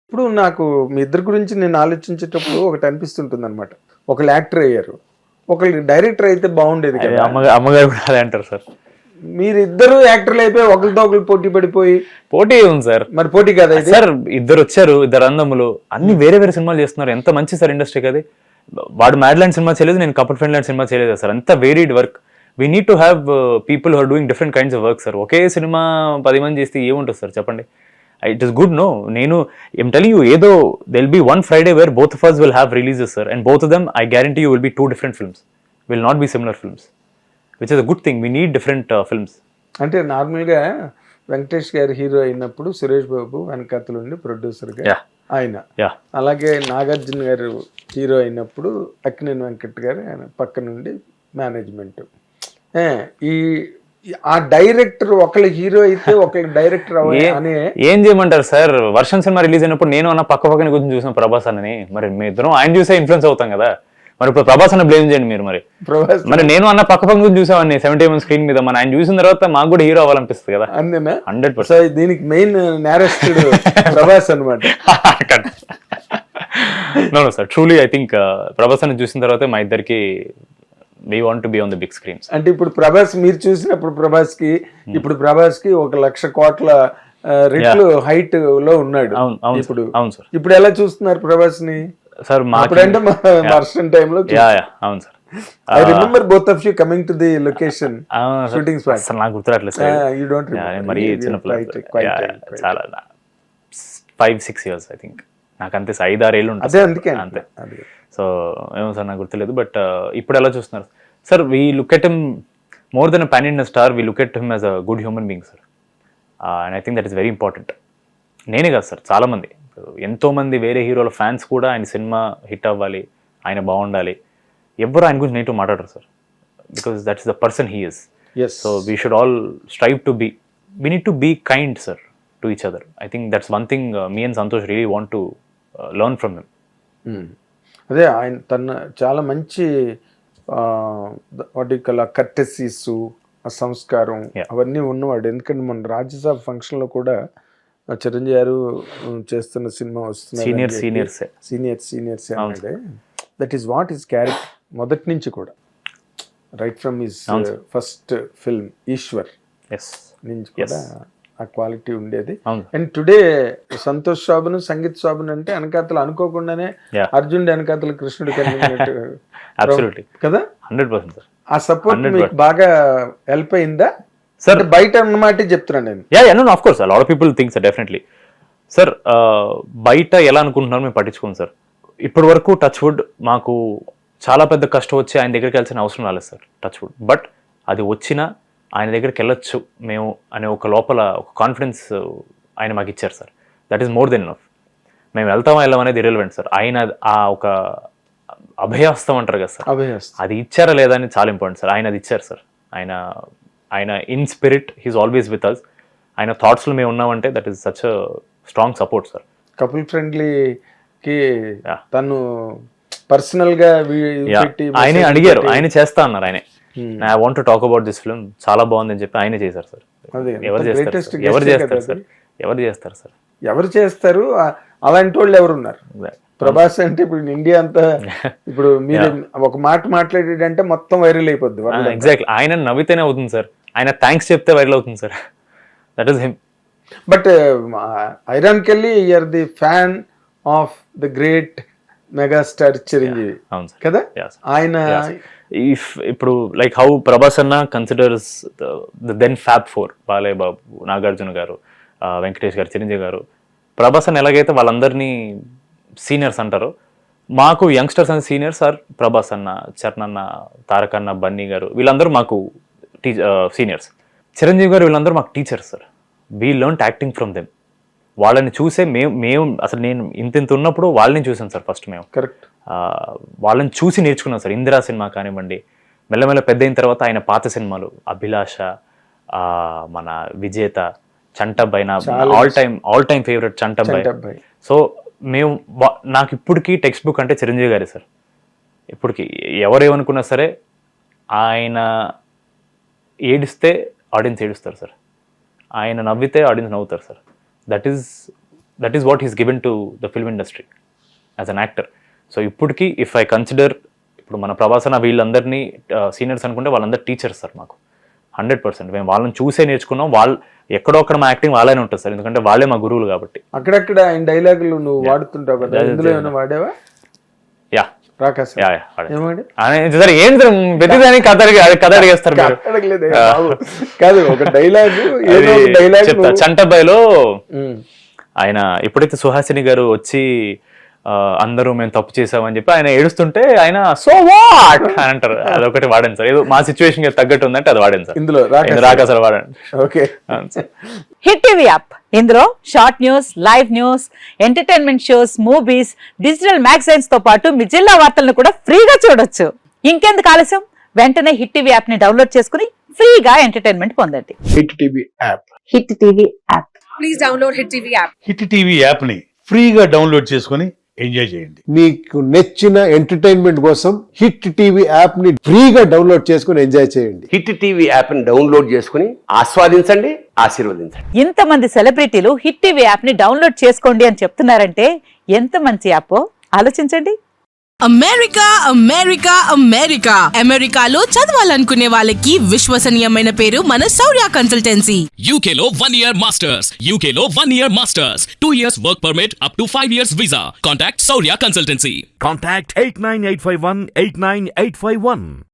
ఇప్పుడు నాకు మీ ఇద్దరి గురించి నేను ఆలోచించేటప్పుడు ఒకటి అనిపిస్తుంటుంది అనమాట. ఒకళ్ళు యాక్టర్ అయ్యారు, ఒకళ్ళు డైరెక్టర్ అయితే బాగుండేది కదా. అమ్మగారు కూడా అదే అంటారు సార్. మీరిద్దరు యాక్టర్లు అయిపోయి ఒకరితో ఒకరు పోటీ పడిపోయి. పోటీ ఉంది సార్, మరి పోటీ కదా ఇది సార్. ఇద్దరు వచ్చారు, ఇద్దరు అందములు, అన్ని వేరే వేరే సినిమాలు చేస్తున్నారు. ఎంత మంచి సార్ ఇండస్ట్రీకి అది. వాడు మ్యాడ్ ల్యాండ్ సినిమా చేయలేదు, నేను కపుల్ ఫ్రెండ్ ల్యాండ్ సినిమా చేయలేదు సార్. అంత varied work. We need to have people who are doing different kinds of work sir. ఒకే సినిమా 10 మంది చేస్తే ఏముంటుంది సార్ చెప్పండి. It is good. నో, నేను ఏం టెలింగ్ యూ, ఏదో there'll be one Friday where both of us will have releases sir, and both of them I guarantee you will be 2 different films, will not be similar films, which is a good thing. We need different films. అంటే నార్మల్గా వెంకటేష్ గారు hero అయినప్పుడు సురేష్ బాబు వెనకాతలుండి ప్రొడ్యూసర్గా ఆయన, అలాగే నాగార్జున గారు hero అయినప్పుడు అక్కినేని వెంకట్ గారు ఆయన పక్క నుండి మేనేజ్మెంట్. ఈ ఆ డైరెక్టర్ ఒకళ్ళు హీరో అయితే ఒకళ్ళు డైరెక్టర్ అనే ఏం చేయమంటారు సార్. వర్షం సినిమా రిలీజ్ అయినప్పుడు నేను అన్న పక్క పక్కన గురించి చూసాం ప్రభాస్ అని. మరి మీ ఇద్దరం ఆయన చూసే ఇన్ఫ్లుయెన్స్ అవుతాం కదా. మరి ఇప్పుడు ప్రభాస్ అన్న బ్లేమ్ చేయండి మీరు. మరి నేను అన్న పక్క పక్క గురించి చూసామని 70mm స్క్రీన్ మీద. మన ఆయన చూసిన తర్వాత మాకు కూడా హీరో అవ్వాలనిపిస్తుంది కదా. అంతేనా? 100%. దీనికి మెయిన్ నేరెస్టెడ్ ప్రభాస్ అనమాట. No sir, truly I think Prabhas అని చూసిన తర్వాత మా ఇద్దరికి we want to be on the big screens. అంటే ఇప్పుడు ప్రభాస్ మీరు చూసినప్పుడు ప్రభాస్ కి ఇప్పుడు ప్రభాస్ కి 1,00,000 కోట్ల రెట్లు హైట్ లో ఉన్నాడు ఇప్పుడు. అవును సార్. ఇప్పుడు ఎలా చూస్తున్నారు ప్రభాస్ ని సార్? అప్పుడంటే వర్షం టైంలో. అవును sir. I remember both of you coming to the location shooting spot. అసలు నాకు గుర్తురాట్లేదు సార్. You don't remember? మరి చిన్నప్పుడు చాలా 5-6 years ఐ థింక్. నాకు అంతే 5-6 ఏళ్ళు ఉంటుంది అంతే. సో ఏమో సార్ నాకు గుర్తులేదు. బట్ ఇప్పుడు ఎలా చూస్తున్నారు sir? We look at him more than a pan Indian star. We look at him as a good human being sir. And I think that is very important. నేనే కాదు sir, చాలామంది, ఎంతోమంది వేరే హీరోల ఫ్యాన్స్ కూడా ఆయన సినిమా హిట్ అవ్వాలి, ఆయన బాగుండాలి, ఎవరు ఆయన గురించి నెగిటివ్ మాట్లాడరు సార్. Because that is the person he is. So we should all strive to be, we need to be kind sir to each other. I think that's one thing me and Santosh really want to learn from him. అదే ఆయన తన చాలా మంచి వాటి కర్టెసీస్, ఆ సంస్కారం అవన్నీ ఉన్నవాడు. ఎందుకంటే మన రాజ్యసభ ఫంక్షన్లో కూడా చిరంజీవి గారు చేస్తున్న సినిమా వస్తుంది సీనియర్స్ అంటే that is what is character మొదటి నుంచి కూడా, right from his first film Eshwar నుంచి కూడా ఆ క్వాలిటీ ఉండేది. అండ్ టుడే సంతోష్ శోభను, సంగీత్ శోభను అంటే వెనకాతలు అనుకోకుండానే అర్జునుడు వెనకాతలు కృష్ణుడు కలిగినట్టు కదా. 100% ఆ సపోర్ట్ మీకు బాగా హెల్ప్ అయిందా సార్? బయట అన్నమాట చెప్తున్నాను నేను. No, of course, a lot of people think so, definitely. Sir బయట ఎలా అనుకుంటున్నారు మేము పట్టించుకోండి సార్. ఇప్పటి వరకు టచ్ వుడ్ మాకు చాలా పెద్ద కష్టం వచ్చి ఆయన దగ్గరికి వెళ్ళాల్సిన అవసరం రాలేదు సార్, టచ్ వుడ్. బట్ అది వచ్చినా ఆయన దగ్గరికి వెళ్ళొచ్చు మేము అనే ఒక లోపల ఒక కాన్ఫిడెన్స్ ఆయన మాకు ఇచ్చారు sir. That is more than enough. మేము వెళ్తామా వెళ్ళాం అనేది ఇర్రెలెవెంట్ సార్. ఆయన ఆ ఒక అభయహస్తం అంటారు కదా సార్, అది ఇచ్చారా లేదా అని చాలా ఇంపార్టెంట్ సార్. ఆయన అది ఇచ్చారు సార్. ఆయన in spirit he's always with us. ఆయన థాట్స్లో మేము ఉన్నామంటే that is such strong support sir. Couple ఫ్రెండ్లీకి తను పర్సనల్ గా ఆయనే అడిగారు, ఆయన చేస్తా అన్నారు. ఆయనే I want to talk about this film, చాలా బాగుందని చెప్పి ఆయనే చేశారు సార్. ఎవరు చేస్తారు అలాంటి వాళ్ళు ఎవరున్నారు? ప్రభాస్ అంటే ఇప్పుడు ఇండియా అంతా ఇప్పుడు మీరు ఒక మాట మాట్లాడేటంటే మొత్తం వైరల్ అయిపోద్ది. ఎగ్జాక్ట్లీ. ఆయన నవ్వితేనే అవుతుంది సార్, ఆయన థ్యాంక్స్ చెప్తే వైరల్ అవుతుంది sir. That is him. But ironically you are the fan of the great megastar Chiranjeevi కదా. ఆయన ఇప్పుడు లైక్ హౌ ప్రభాస్ అన్న considers the then fab four, Balayya Babu, Nagarjuna గారు, వెంకటేష్ గారు, చిరంజీవి గారు, ప్రభాస్ అన్న ఎలాగైతే వాళ్ళందరినీ సీనియర్స్ అంటారు, మాకు యంగ్స్టర్స్ అని సీనియర్స్ ఆర్ ప్రభాస్ అన్న, చరణ్ అన్న, తారక్ అన్న, బన్నీ గారు, వీళ్ళందరూ మాకు సీనియర్స్. చిరంజీవి గారు వీళ్ళందరూ మాకు teachers sir. We learn acting from them. వాళ్ళని చూసే మేము అసలు నేను ఇంత ఉన్నప్పుడు వాళ్ళని చూసాను సార్ ఫస్ట్. మేము కరెక్ట్ వాళ్ళని చూసి నేర్చుకున్నాం సార్. ఇందిరా సినిమా కానివ్వండి, మెల్లమెల్ల పెద్ద అయిన తర్వాత ఆయన పాత సినిమాలు అభిలాష, మన విజేత, చంటబ్బాయి, నా all time favourite Chantabbai. So మేము నాకు ఇప్పటికీ టెక్స్ట్ బుక్ అంటే చిరంజీవి గారే సార్. ఇప్పటికి ఎవరేమనుకున్నా సరే ఆయన ఏడిస్తే ఆడియన్స్ ఏడుస్తారు సార్, ఆయన నవ్వితే ఆడియన్స్ నవ్వుతారు sir. That is that is what he's given to the film industry as an actor. So ఇప్పటికీ ఇఫ్ ఐ కన్సిడర్, ఇప్పుడు మన ప్రభాసన వీళ్ళందరినీ సీనియర్స్ అనుకుంటే వాళ్ళందరూ టీచర్స్ సార్ మాకు 100%. మేము వాళ్ళని చూసే నేర్చుకున్నాం. వాళ్ళు ఎక్కడో అక్కడ మా యాక్టింగ్ వాళ్ళనే ఉంటుంది సార్, ఎందుకంటే వాళ్ళే మా గురువులు కాబట్టి. అక్కడక్కడ ఆయన డైలాగులు నువ్వు వాడుతుంటావు కదా, ఇందులో ఏమైనా వాడేవా? యా రాకాశ ఏం ప్రతిదానికి కథ అడిగేస్తారు కాదు. ఒక డైలాగ్ చెప్తా. చంటబ్బాయిలో ఆయన ఎప్పుడైతే సుహాసిని గారు వచ్చి అందరూ మేము తప్పు చేసామని చెప్పి ఆయన ఏడుస్తుంటే ఆయన సో వాట్ అని అంటారు. అదొకటి వాడాను సార్, ఏదో మా సిచ్యువేషన్ తగ్గట్టు ఉందంటే అది వాడాను సార్. ఇందులో రాకాసలు వాడాను. ఓకే. హిట్ టీవీ యాప్, ఇందులో short news, live news, entertainment shows, movies, digital magazines తో పాటు మీ జిల్లా వార్తలను కూడా ఫ్రీగా చూడొచ్చు. ఇంకెందుకు ఆలస్యం, వెంటనే హిట్ టీవీ యాప్ ని డౌన్లోడ్ చేసుకుని ఫ్రీగా ఎంటర్టైన్మెంట్ పొందండి. Hit TV app. Hit TV app. Please download hit TV app. Hit TV app ని ఫ్రీగా డౌన్లోడ్ చేసుకుని ఎంజాయ్ చేయండి. మీకు నచ్చిన ఎంటర్టైన్మెంట్ కోసం హిట్ టీవీ యాప్ ని ఫ్రీగా డౌన్లోడ్ చేసుకుని ఎంజాయ్ చేయండి. హిట్ టీవీ యాప్ ని డౌన్లోడ్ చేసుకుని ఆస్వాదించండి, ఆశీర్వదించండి. ఇంతమంది సెలబ్రిటీలు హిట్ టీవీ యాప్ ని డౌన్లోడ్ చేసుకోండి అని చెప్తున్నారంటే ఎంత మంచి యాప్ ఆలోచించండి. అమెరికా అమెరికా అమెరికా అమెరికాలో చదవాలనుకునే వాళ్ళకి విశ్వసనీయమైన పేరు మన శౌర్య కన్సల్టెన్సీ. UK లో 1 year masters. UK లో 1 year masters. 2 years work permit up to 5 years visa. Contact Saurya Consultancy. Contact 89851 89851.